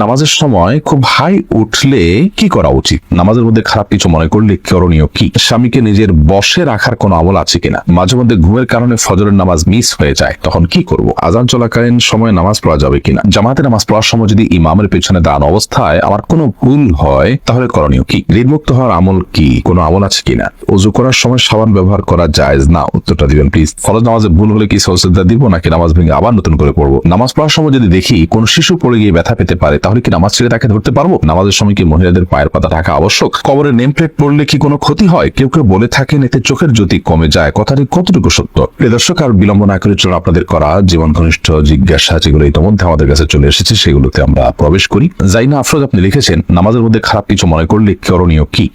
নামাজের সময় খুব হাই উঠলে কি করা উচিত? নামাজের মধ্যে খারাপ কিছু মনে করলে করণীয় কি? স্বামীকে নিজের বশে রাখার কোনো আমল আছে কিনা? মাঝে মধ্যে ঘুমের কারণে ফজরের নামাজ মিস হয়ে যায়, তখন কি করব? আজান চলাকালীন সময় নামাজ পড়া যাবে কিনা? জামাতে নামাজ পড়ার সময় যদি ইমামের পেছনে দাঁড়ানো অবস্থায় আমার কোনো ভুল হয় তাহলে করণীয় কি? ঋণমুক্ত হওয়ার আমল কি? কোনো আমল আছে কিনা? ওযু করার সময় সাবান ব্যবহার করা জায়েজ না? উত্তরটা দিবেন প্লিজ। ফরজ নামাজে ভুল হলে কি সজদা দিব নাকি নামাজ ভেঙে আবার নতুন করে পড়বো? নামাজ পড়ার সময় যদি দেখি কোন শিশু পড়ে গিয়ে ব্যথা পেতে পারে তাহলে কি নামাজ ছেড়ে তাকে ধরতে পারবো? নামাজের সময় কি মহিলাদের পায়ের পাতা ঢাকা আবশ্যক? কবরের নেম প্লেট পড়লে কি কোনো ক্ষতি হয়? কেউ কেউ বলে থাকেন এতে চোখের জ্যোতি কমে যায়, কথাটি কতটুকু সত্য? প্রিয় দর্শক, আর বিলম্ব না করে চলুন আপনাদের করা জীবন ঘনিষ্ঠ জিজ্ঞাসা যেগুলো ইতিমধ্যে আমাদের কাছে চলে এসেছে সেগুলোতে আমরা প্রবেশ করি। জাইনা আফরোজ আপনি লিখেছেন, নামাজের মধ্যে খারাপ কিছু মনে করলে করণীয় কি?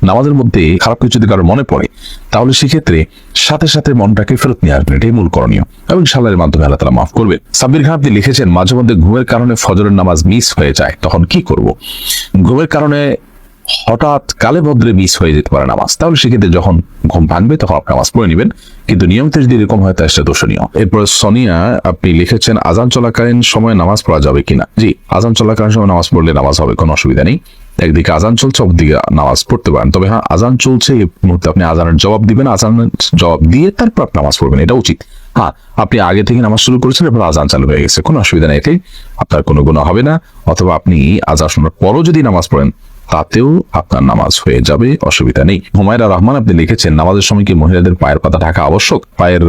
নামাজের মধ্যে খারাপ কিছু যদি কারোর মনে পড়ে তাহলে সেক্ষেত্রে সাথে সাথে মনটাকে ফেরত নিয়ে আসবেন, এটাই মূল করণীয়, এবং ইনশাআল্লাহর মাধ্যমে আল্লাহ তাআলা মাফ করবেন। সাব্বির খান আপনি লিখেছেন, মাঝে মধ্যে ঘুমের কারণে ফজরের নামাজ মিস হয়ে যায়, তখন কি করব? ঘুমের কারণে হঠাৎ কালে ভদ্রে মিস হয়ে যেতে পারে নামাজ, তাহলে সেক্ষেত্রে যখন ঘুম ভাঙবে তখন আপনি নামাজ পড়ে নেবেন, কিন্তু নিয়মিত যদি এরকম হয় তা সেটা দর্শনীয়। এরপর সোনিয়া আপনি লিখেছেন, আজান চলাকালীন সময় নামাজ পড়া যাবে কিনা? জি, আজান চলাকালীন সময় নামাজ পড়লে নামাজ হবে, কোনো অসুবিধা নেই। একদিকে আজান চলছে, অপরদিকে নামাজ পড়তে পারেন, তবে হ্যাঁ আজান চলছে এই মুহূর্তে আপনি আজানের জবাব দিবেন, আজানের জবাব দিয়ে তারপর আপনি নামাজ পড়বেন, এটা উচিত। হ্যাঁ, আপনি আগে থেকে নামাজ শুরু করেছেন এরপর আজান চালু হয়ে গেছে, কোনো অসুবিধা নেই, এতে আপনার কোনো গুনাহ হবে না। অথবা আপনি আজান শোনার পরও যদি নামাজ পড়েন তাতেও আপনার নামাজ হয়ে যাবে, অসুবিধা নেই। হুমায়রা রহমান আপনি লিখেছেন, নামাজের সময় কি মহিলাদের পায়ের পাতা ঢাকা আবশ্যক? পায়ের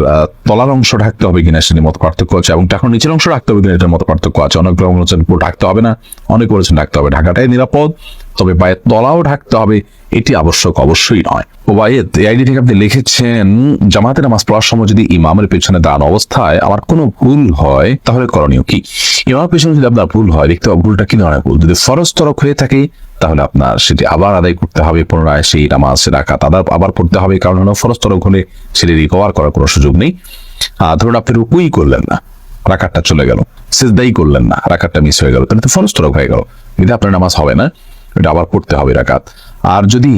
তলার অংশ ঢাকতে হবে কিনা সেটার মতো পার্থক্য আছে, এবং টাকার নিচের অংশ ঢাকতে হবে কিনা এটার মতো পার্থক্য আছে। অনেক রকম বলেছেন ঢাকতে হবে না, অনেক বলেছেন ঢাকতে হবে। ঢাকাটাই নিরাপদ, তবে পায়ের তলাও ঢাকতে হবে, এটি আবশ্যক অবশ্যই নয়। ওবায়েদ আইডি থেকে আপনি লিখেছেন, জামাতে নামাজ পড়ার সময় যদি ইমামের পেছনে দাঁড়ানো অবস্থায় আমার কোনো ভুল হয় তাহলে করণীয় কি? ইমামের পেছনে যদি আপনার ভুল হয়, দেখতে হবে ভুলটা কি ধরনের ভুল। যদি ফরজ তরক হয়ে থাকে তাহলে আপনার সেটি আবার আদায় করতে হবে, পুনরায় সেই নামাজ রাকাত আবার পড়তে হবে, কারণ ফরজ তরক হলে সেটি রিকভার করার কোনো সুযোগ নেই। ধরুন আপনি রুকুই করলেন না, রাকাতটা চলে গেল, সিজদাই করলেন না, রাকাতটা মিস হয়ে গেল, তাহলে তো ফরজ তরক হয়ে গেল, কিন্তু আপনার নামাজ হবে না, এটা আবার পড়তে হবে রাকাত। আর যদি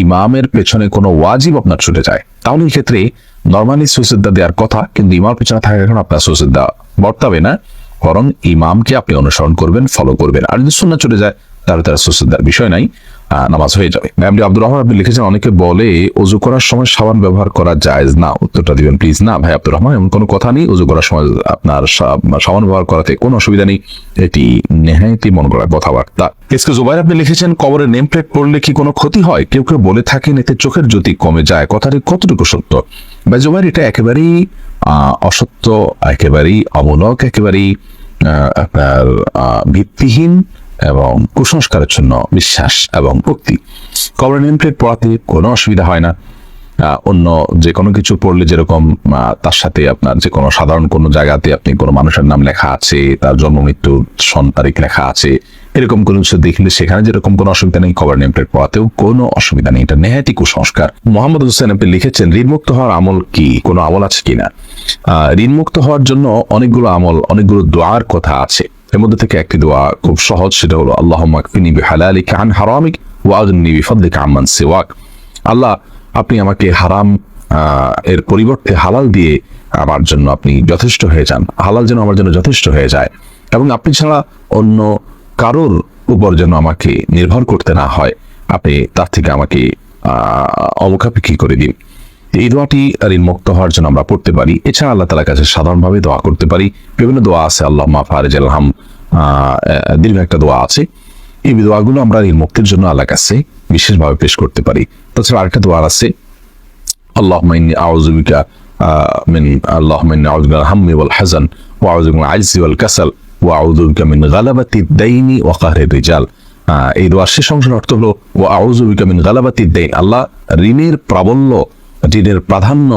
ইমামের পেছনে কোনো ওয়াজিব আপনার ছুটে যায় তাহলে এই ক্ষেত্রে নরমালি সুজদা দেওয়ার কথা, কিন্তু ইমামের পেছনে থাকার কারণে আপনার সুজদা বর্তাবে না, বরং ইমামকে আপনি অনুসরণ করবেন, ফলো করবেন। আর যদি সুন্নাহ চলে যায় তাহলে তার সুজদার বিষয় নাই, নামাজ হয়ে যাবে। আব্দুর রহমান আপনি লিখেছেন, অনেকে বলে ওযু করার সময় সাবান ব্যবহার করা জায়েজ না? উত্তরটা দিবেন প্লিজ। না ভাই আব্দুর রহমান, এমন কোনো কথা নেই। ওযু করার সময় আপনার সাবান ব্যবহার করাতে কোনো অসুবিধা নেই, এটি নেহায়েতই মন গড়া কথাবার্তা। এসকে জুবাইর আপনি লিখেছেন, কবরের নেম প্লেট পড়লে কি কোনো ক্ষতি হয়? কেউ কেউ বলে থাকেন এতে চোখের জ্যোতি কমে যায়, কথাটি কতটুকু সত্য? ভাই জুবাইর, এটা একেবারেই অসত্য, একেবারেই অমূলক, একেবারেই আপনার ভিত্তিহীন এবং কুসংস্কারের জন্য বিশ্বাস এবং উক্তি। কবরের নেম প্লেট পড়াতে কোনো অসুবিধা হয় না। অন্য যে কোনো কিছু পড়লে যেরকম তার সাথে আপনার যে কোনো সাধারণ কোনো জায়গাতে আপনি কোনো মানুষের নাম লেখা আছে, তার জন্ম মৃত্যু সন তারিখ লেখা আছে, এরকম কোনো কিছু দেখলে সেখানে যেরকম কোনো অসুবিধা নেই, কবরের নেম প্লেট পড়াতেও কোনো অসুবিধা নেই, এটা নেহায়েতই কুসংস্কার। মোহাম্মদ হোসেন আপনি লিখেছেন, ঋণমুক্ত হওয়ার আমল কি? কোনো আমল আছে কিনা? ঋণমুক্ত হওয়ার জন্য অনেকগুলো আমল, অনেকগুলো দোয়ার কথা আছে। এর মধ্যে থেকে একটি দোয়া খুব সহজ, সেটা হলো আল্লাহুম্মা কফিনি বিহালালিকা আন হারামিক ওয়া আগনিনি বিফদলিকা আম্মান সিওয়াক। আল্লাহ, আপনি আমাকে হারাম এর পরিবর্তে হালাল দিয়ে আমার জন্য আপনি যথেষ্ট হয়ে যান, হালাল যেন আমার জন্য যথেষ্ট হয়ে যায়, এবং আপনি ছাড়া অন্য কারোর উপর যেন আমাকে নির্ভর করতে না হয়, আপনি তার থেকে আমাকে অমুখাপেক্ষী করে দিন। এই দোয়াটি ঋণমুক্ত হওয়ার জন্য আমরা পড়তে পারি। এছাড়া আল্লাহ তাআলার কাছে সাধারণভাবে দোয়া করতে পারি। বিভিন্ন দোয়া আছে, আল্লাহুম্মা ফারিজাল হাম, দীর্ঘ একটা দোয়া আছে। এই দোয়াগুলো আমরা ঋণমুক্তির জন্য আল্লাহর কাছে বিশেষভাবে পেশ করতে পারি। তাছাড়া আরেকটা দোয়া আছে, আল্লাহুম্মা ইন্নী আউযু বিকা আল্লাহুম্মা ইন্নী আউযু বিকাল হাম্মি ওয়াল হাযান ওয়া আউযু বিকাল আজজি ওয়াল কাসাল ওয়া আউযু বিকা মিন গালাবাতিদ দাইনি ওয়া কাহরির রিজাল। এই দোয়ার শেষ অংশের অর্থ হলো ওয়া আউযু বিকা মিন গালাবাতিদ দাইন, আল্লাহ ঋণের প্রাবল্য, ঋণের প্রাধান্য,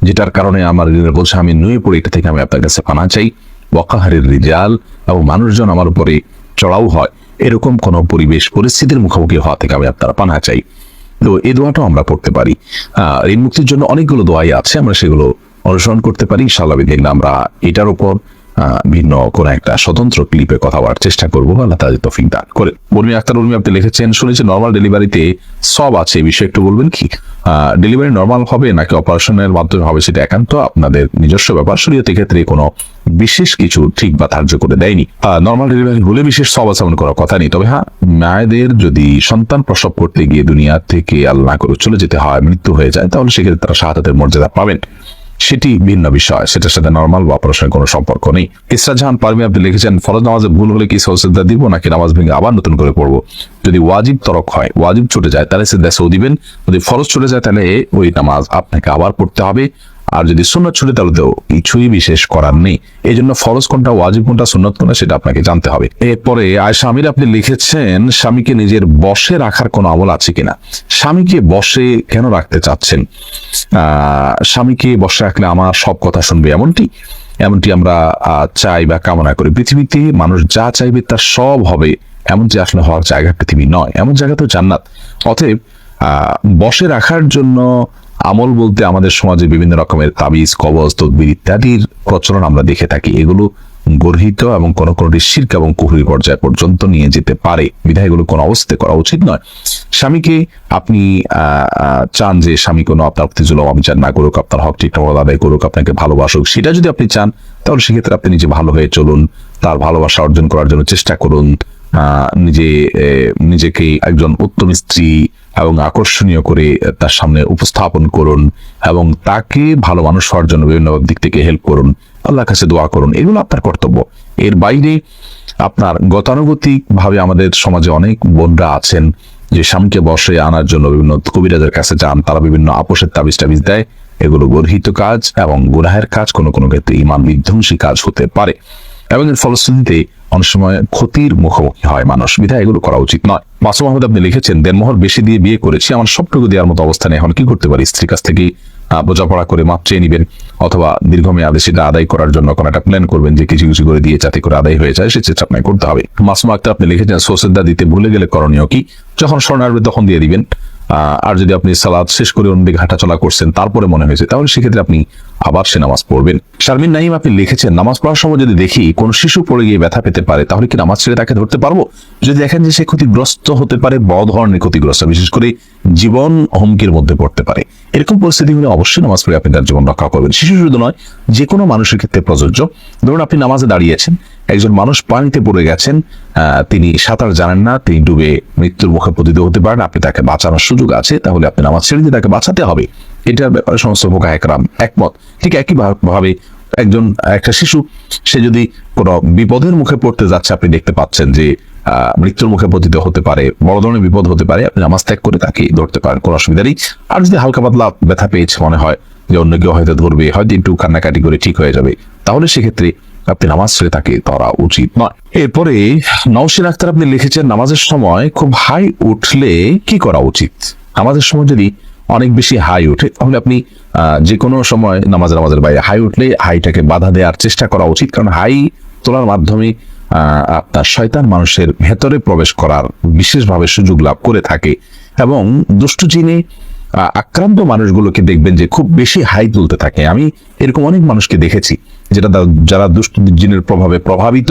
যেটার কারণে আমার ঋণের বোঝা আমি নুয়ে পড়ি, এটা থেকে আমি আপনার কাছে পানা চাই। ওয়া কাহরির রিজাল, এবং মানুষজন আমার উপরে চড়াও হয়, এরকম কোন পরিবেশ পরিস্থিতির মুখোমুখি হওয়া থেকে আমি আপনার পানা চাই। তো এই দোয়াটাও আমরা পড়তে পারি। ঋণ মুক্তির জন্য অনেকগুলো দোয়াই আছে, আমরা সেগুলো অনুসরণ করতে পারি। ইনশাআল্লাহ দেখলাম আমরা এটার উপর ভিন্ন কোন একটা স্বতন্ত্র ক্লিপে কথা বলার চেষ্টা করবো, আল্লাহ তাআলা তৌফিক দান করে। উর্মি আক্তার উর্মি আপনি লিখেছেন, শুনেছি নরমাল ডেলিভারিতে সব আছে, এই বিষয়ে একটু বলবেন কি? ডেলিভারি নরমাল হবে নাকি অপারেশনের মাধ্যমে হবে সেটা একান্ত আপনাদের নিজস্ব ব্যাপার। শরীয়তের ক্ষেত্রে কোনো বিশেষ কিছু ঠিক বা ধার্য করে দেয়নি। নর্মাল ডেলিভারি হলে বিশেষ সব আচরণ করার কথা নেই, তবে হ্যাঁ, মায়েদের যদি সন্তান প্রসব করতে গিয়ে দুনিয়া থেকে আল্লাহ করে চলে যেতে হয়, মৃত্যু হয়ে যায়, তাহলে সেক্ষেত্রে তারা শাহাদাতের মর্যাদা পাবেন, সেটি ভিন্ন বিষয়, সেটার সাথে নর্মাল বা অপারেশনের কোনো সম্পর্ক নেই। ইসরা জাহান পারভীন আপনি লিখেছেন, ফরজ নামাজে ভুল হলে কি সজদা দিব নাকি নামাজ ভেঙে আবার নতুন করে পড়বো? যদি ওয়াজিব তরক হয়, ওয়াজিব ছুটে যায়, তাহলে সিজদা সৌ দিবেন। যদি ফরজ ছুটে যায় তাহলে ওই নামাজ আপনাকে আবার পড়তে হবে। আর যদি সুন্নত ছুটে তাহলে তো কিছুই বিশেষ করার নেই। এই জন্য ফরজ কোনটা, ওয়াজিব কোনটা, সুন্নত কোনটা সেটা আপনাকে জানতে হবে। এরপরে আয়েশা আমির আপনি লিখেছেন, স্বামীকে নিজের বশে রাখার কোনো আমল আছে কিনা? স্বামীকে বশে কেন রাখতে চাচ্ছেন? স্বামীকে বশে রাখলে আমার সব কথা শুনবে এমনটি আমরা চাই বা কামনা করি। পৃথিবীতে মানুষ যা চাইবে তার সব হবে, এমনটি আসলে হওয়ার জায়গা পৃথিবী নয়, এমন জায়গা তো জান্নাত। অতএব বশে রাখার জন্য আমল বলতে আমাদের সমাজে বিভিন্ন রকমের তাবিজ, কবজ, তদবির ইত্যাদির প্রচলন আমরা দেখে থাকি। এগুলো গর্হিত এবং কোন কোনটি শিরক এবং কুফরি পর্যায় পর্যন্ত নিয়ে যেতে পারে, বিধায় এগুলো কোনো অবস্থাতে করা উচিত নয়। স্বামীকে আপনি চান যে স্বামী কোনো আপনার প্রতি জুলুম অবিচার না করুক, আপনার হক ঠিকঠাক আদায় করুক, আপনাকে ভালোবাসুক, সেটা যদি আপনি চান তাহলে সেক্ষেত্রে আপনি নিজে ভালো হয়ে চলুন, তার ভালোবাসা অর্জন করার জন্য চেষ্টা করুন, নিজেকে একজন উত্তম স্ত্রী এবং আকর্ষণীয় করে তার সামনে উপস্থাপন করুন এবং তাকে ভালো মানুষ হওয়ার জন্য বিভিন্ন দিক থেকে হেল্প করুন, আল্লাহর কাছে দোয়া করুন। এগুলো আপনার কর্তব্য। এর বাইরে আপনার গতানুগতিক ভাবে আমাদের সমাজে অনেক বোনরা আছেন যে স্বামীকে বশে আনার জন্য বিভিন্ন কবিরাজের কাছে যান, তারা বিভিন্ন আপোষের তাবিজ টাবিজ দেয়। এগুলো গর্হিত কাজ এবং গুনাহের কাজ, কোনো কোনো ক্ষেত্রে ঈমান বিধ্বংসী কাজ হতে পারে এবং এর ফলশ্রুতিতে অনেক সময় ক্ষতির মুখোমুখি হয় মানুষ, বিধায় এগুলো করা উচিত নয়। মাসুম আহমেদ আপনি লিখেছেন, দেনমোহর বেশি দিয়ে বিয়ে করেছি, আমার সবটুকু দেওয়ার মতো অবস্থানে এখন কি করতে পারি? স্ত্রীর কাছ থেকে বোঝাপড়া করে মাপ চেয়ে নিবেন, অথবা দীর্ঘমেয়াদে সেটা আদায় করার জন্য কোনো একটা প্ল্যান করবেন যে কিছু কিছু করে দিয়ে যাতে করে আদায় হয়ে যায়, সে চেষ্টা আপনাকে করতে হবে। মাসুম আক্তার আপনি লিখেছেন, সজদা দিতে ভুলে গেলে করণীয় কি? যখন স্মরণ আসবে তখন দিয়ে দিবেন। আর যদি আপনি সালাত শেষ করে অন্যদিকে হাঁটাচলা করছেন তারপরে মনে হয়েছে, তাহলে সেক্ষেত্রে আপনি আবার সে নামাজ পড়বেন। শারমিন নাইম আপনি লিখেছেন, নামাজ পড়ার সময় যদি দেখি কোন শিশু পড়ে গিয়ে ব্যথা পেতে পারে, তাহলে কি নামাজ ছেড়ে তাকে ধরতে পারবো? যদি দেখেন যে সে ক্ষতিগ্রস্ত হতে পারে, বড় ধরনের ক্ষতিগ্রস্ত, বিশেষ করে জীবন হুমকির মধ্যে পড়তে পারে, এরকম পরিস্থিতি হলে অবশ্যই নামাজ পড়ে আপনি তার জীবন রক্ষা করবেন। শিশু শুধু নয়, যে কোনো মানুষের ক্ষেত্রে প্রযোজ্য। ধরুন আপনি নামাজে দাঁড়িয়েছেন, একজন মানুষ পানিতে পড়ে গেছেন, তিনি সাঁতার জানেন না, তিনি ডুবে মৃত্যুর মুখে পতিত হতে পারেন, আপনি তাকে বাঁচানোর সুযোগ আছে, তাহলে আপনি নামাজ ছেড়ে দিয়ে তাকে বাঁচাতে হবে। এটার ব্যাপারে সমস্ত ফুকাহা একরাম একমত। ঠিক একই ভাবে একটা শিশু, সে যদি কোনো বিপদের মুখে পড়তে যাচ্ছে, আপনি দেখতে পাচ্ছেন যে মৃত্যুর মুখে পতিত হতে পারে, বড় ধরনের বিপদ হতে পারে, আপনি নামাজ ত্যাগ করে তাকে ধরতে পারেন, কোনো অসুবিধা নেই। আর যদি হালকা পাতলা ব্যথা পেয়েছে, মনে হয় যে অন্য কেউ হয়তো ধরবে, হয়তো একটু কান্নাকাটি করে ঠিক হয়ে যাবে, তাহলে সেক্ষেত্রে আপনি নামাজ ছেড়ে তাকে ধরা উচিত নয়। এরপরে নওশিন আক্তার আপনি লিখেছেন, নামাজের সময় খুব হাই উঠলে কি করা উচিত? নামাজের সময় যদি অনেক বেশি হাই উঠে, তাহলে আপনি যে কোনো সময় নামাজের বাইরে হাই উঠলে হাইটাকে বাধা দেওয়ার চেষ্টা করা উচিত, কারণ হাই তোলার মাধ্যমে আপনার শয়তান মানুষের ভেতরে প্রবেশ করার বিশেষভাবে সুযোগ লাভ করে থাকে এবং দুষ্টু জিনে আক্রান্ত মানুষগুলোকে দেখবেন যে খুব বেশি হাই তুলতে থাকে। আমি এরকম অনেক মানুষকে দেখেছি যারা দুষ্টু জিনের প্রভাবে প্রভাবিত,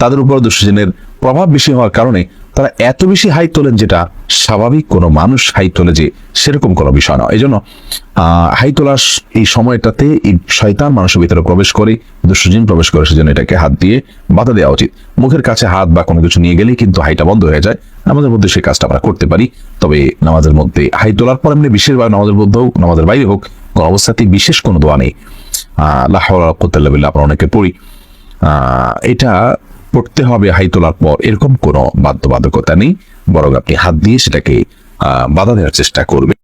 তাদের উপর দুষ্টু জিনের প্রভাব বেশি হওয়ার কারণে তারা এত বেশি হাই তোলেন, যেটা স্বাভাবিক কোনো মানুষ হাই তোলে যে সেরকম কোনো বিষয় নয়। এই জন্য হাই তোলার এই সময়টাতে এই শয়তান মানুষের ভিতরে প্রবেশ করে, দুষ্টু জিন প্রবেশ করে, সেজন্য এটাকে হাত দিয়ে বাধা দেওয়া উচিত। মুখের কাছে হাত বা কোনো কিছু নিয়ে গেলেই কিন্তু হাইটা বন্ধ হয়ে যায়। নামাজের মধ্যে সেই কাজটা আমরা করতে পারি, তবে নামাজের মধ্যে হাই তোলার পর এমনি বিশেষভাবে নামাজের মধ্যে হোক, নামাজের বাইরে হোক, কোনো অবস্থাতেই বিশেষ কোনো দোয়া নেই। লা হাওলা ওয়ালা কুওয়াতা ইল্লা বিল্লাহ আমরা অনেকে পড়ি, এটা পড়তে হবে হাই তোলার পর, এরকম কোনো বাধ্যবাধকতা নেই, বরং আপনি হাত দিয়ে সেটাকে বাধা দেওয়ার চেষ্টা করবেন।